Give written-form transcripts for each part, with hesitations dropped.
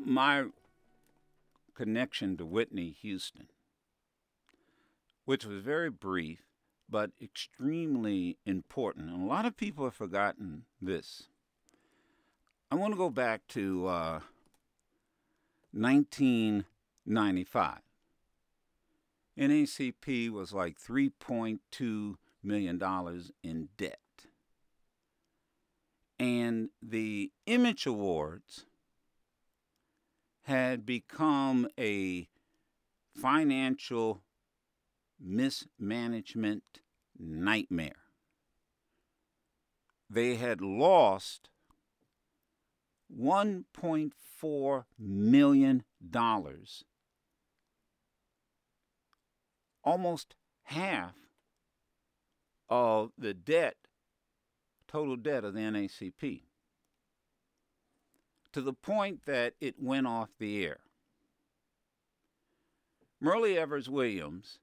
my connection to Whitney Houston, which was very brief but extremely important. And a lot of people have forgotten this. I want to go back to 1995. NAACP was like $3.2 million in debt. And the Image Awards had become a financial mismanagement nightmare. They had lost $1.4 million, almost half of the total debt of the NAACP, to the point that it went off the air. Myrlie Evers Williams,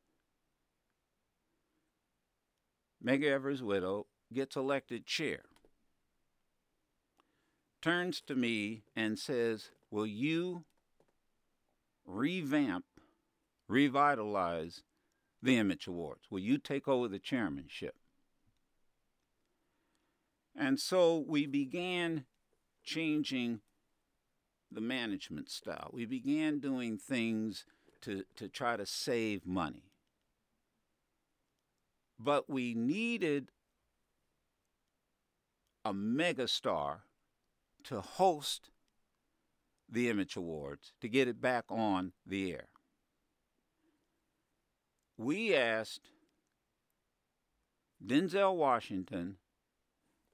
Medgar Evers' widow, gets elected chair, turns to me and says, "Will you revitalize the Image Awards? Will you take over the chairmanship?" And so we began changing the management style. We began doing things to try to save money. But we needed a megastar to host the Image Awards to get it back on the air. We asked Denzel Washington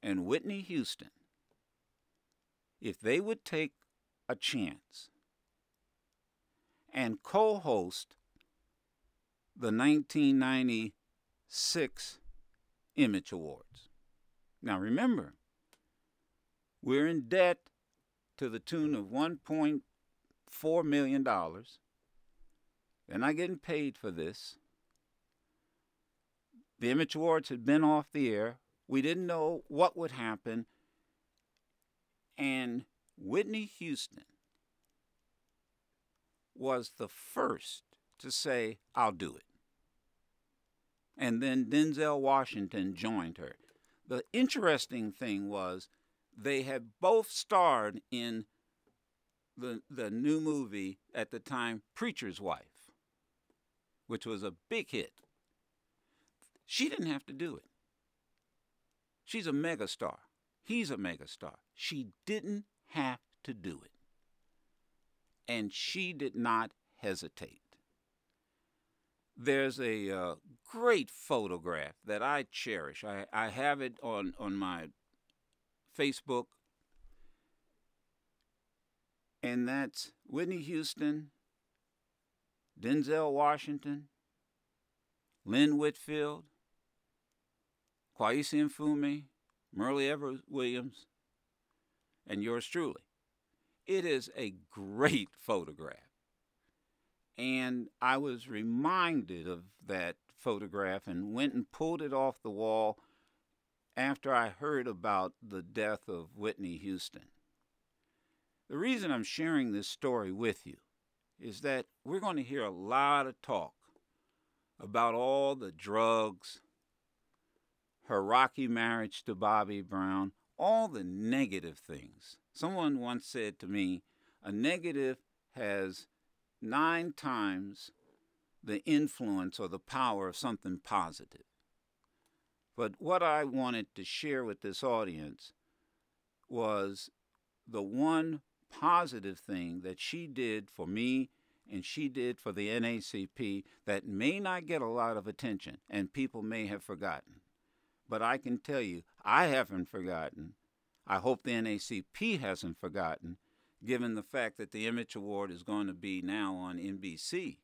and Whitney Houston if they would take a chance and co-host the 1996 Image Awards. Now remember, we're in debt to the tune of $1.4 million. They're not getting paid for this. The Image Awards had been off the air. We didn't know what would happen. And Whitney Houston was the first to say, "I'll do it." And then Denzel Washington joined her. The interesting thing was they had both starred in the new movie at the time, Preacher's Wife, which was a big hit. She didn't have to do it. She's a megastar. He's a megastar. She didn't have to do it. And she did not hesitate. There's a great photograph that I cherish. I have it on my Facebook. And that's Whitney Houston, Denzel Washington, Lynn Whitfield, Kwesi Mfume, Myrlie Evers Williams, and yours truly. It is a great photograph. And I was reminded of that photograph and went and pulled it off the wall after I heard about the death of Whitney Houston. The reason I'm sharing this story with you is that we're going to hear a lot of talk about all the drugs, her rocky marriage to Bobby Brown, all the negative things. Someone once said to me, a negative has 9 times the influence or the power of something positive. But what I wanted to share with this audience was the one positive thing that she did for me and she did for the NAACP that may not get a lot of attention and people may have forgotten. But I can tell you, I haven't forgotten. I hope the NAACP hasn't forgotten, given the fact that the Image Award is going to be now on NBC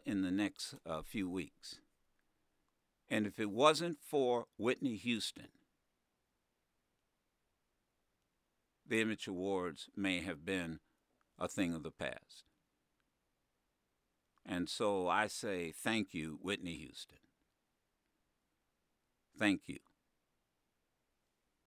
in the next few weeks. And if it wasn't for Whitney Houston, the Image Awards may have been a thing of the past. And so I say thank you, Whitney Houston. Thank you.